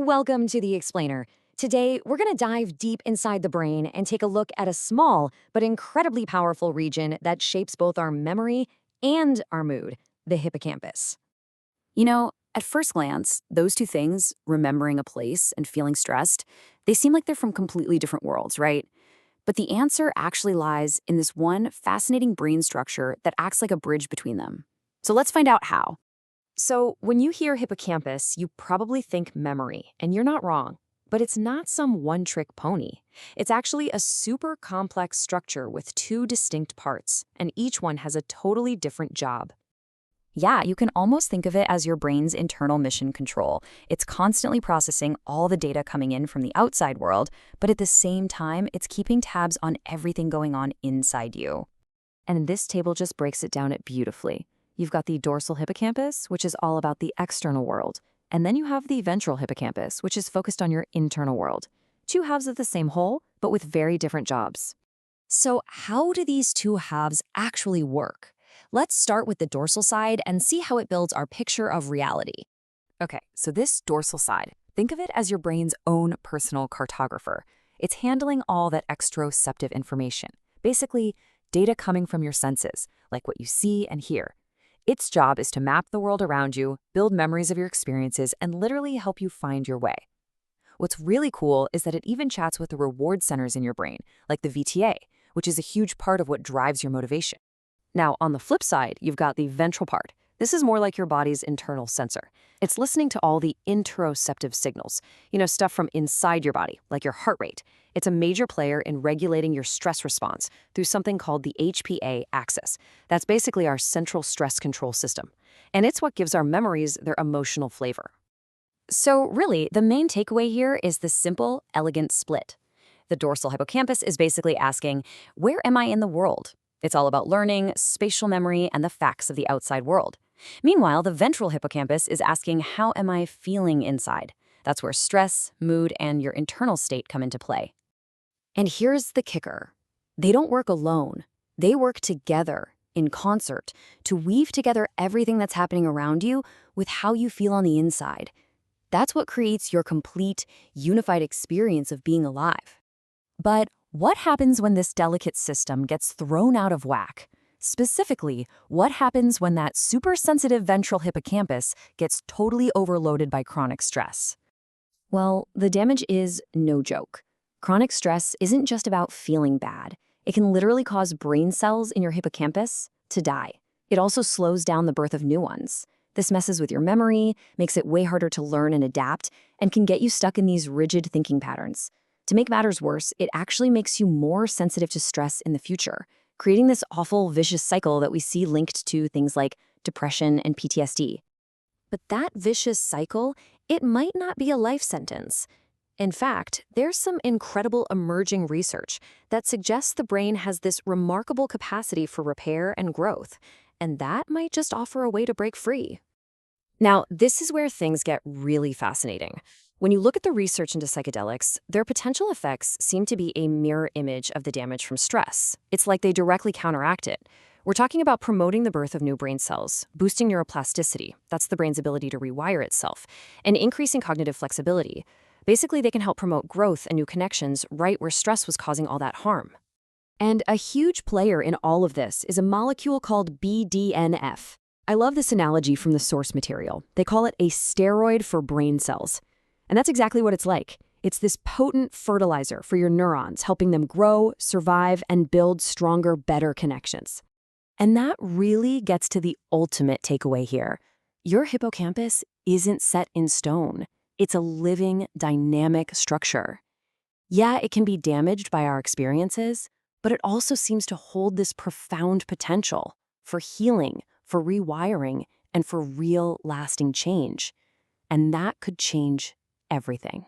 Welcome to the Explainer. Today, we're going to dive deep inside the brain and take a look at a small but incredibly powerful region that shapes both our memory and our mood, the hippocampus. At first glance, those two things, remembering a place and feeling stressed, they seem like they're from completely different worlds, right? But the answer actually lies in this one fascinating brain structure that acts like a bridge between them. So let's find out how. So, when you hear hippocampus, you probably think memory, and you're not wrong. But it's not some one-trick pony. It's actually a super complex structure with two distinct parts, and each one has a totally different job. Yeah, you can almost think of it as your brain's internal mission control. It's constantly processing all the data coming in from the outside world, but at the same time, it's keeping tabs on everything going on inside you. And this table just breaks it down beautifully. You've got the dorsal hippocampus, which is all about the external world. And then you have the ventral hippocampus, which is focused on your internal world. Two halves of the same whole, but with very different jobs. So how do these two halves actually work? Let's start with the dorsal side and see how it builds our picture of reality. Okay, so this dorsal side, think of it as your brain's own personal cartographer. It's handling all that exteroceptive information, basically data coming from your senses, like what you see and hear. Its job is to map the world around you, build memories of your experiences, and literally help you find your way. What's really cool is that it even chats with the reward centers in your brain, like the VTA, which is a huge part of what drives your motivation. Now, on the flip side, you've got the ventral part. This is more like your body's internal sensor. It's listening to all the interoceptive signals, stuff from inside your body, like your heart rate. It's a major player in regulating your stress response through something called the HPA axis. That's basically our central stress control system. And it's what gives our memories their emotional flavor. So really, the main takeaway here is the simple, elegant split. The dorsal hippocampus is basically asking, where am I in the world? It's all about learning, spatial memory, and the facts of the outside world. Meanwhile, the ventral hippocampus is asking, how am I feeling inside? That's where stress, mood, and your internal state come into play. And here's the kicker. They don't work alone. They work together, in concert, to weave together everything that's happening around you with how you feel on the inside. That's what creates your complete, unified experience of being alive. But what happens when this delicate system gets thrown out of whack? Specifically, what happens when that super-sensitive ventral hippocampus gets totally overloaded by chronic stress? Well, the damage is no joke. Chronic stress isn't just about feeling bad. It can literally cause brain cells in your hippocampus to die. It also slows down the birth of new ones. This messes with your memory, makes it way harder to learn and adapt, and can get you stuck in these rigid thinking patterns. To make matters worse, it actually makes you more sensitive to stress in the future, creating this awful, vicious cycle that we see linked to things like depression and PTSD. But that vicious cycle, it might not be a life sentence. In fact, there's some incredible emerging research that suggests the brain has this remarkable capacity for repair and growth, and that might just offer a way to break free. Now, this is where things get really fascinating. When you look at the research into psychedelics, their potential effects seem to be a mirror image of the damage from stress. It's like they directly counteract it. We're talking about promoting the birth of new brain cells, boosting neuroplasticity, that's the brain's ability to rewire itself, and increasing cognitive flexibility. Basically, they can help promote growth and new connections right where stress was causing all that harm. And a huge player in all of this is a molecule called BDNF. I love this analogy from the source material. They call it a steroid for brain cells. And that's exactly what it's like. It's this potent fertilizer for your neurons, helping them grow, survive, and build stronger, better connections. And that really gets to the ultimate takeaway here. Your hippocampus isn't set in stone. It's a living, dynamic structure. Yeah, it can be damaged by our experiences, but it also seems to hold this profound potential for healing, for rewiring, and for real, lasting change. And that could change everything.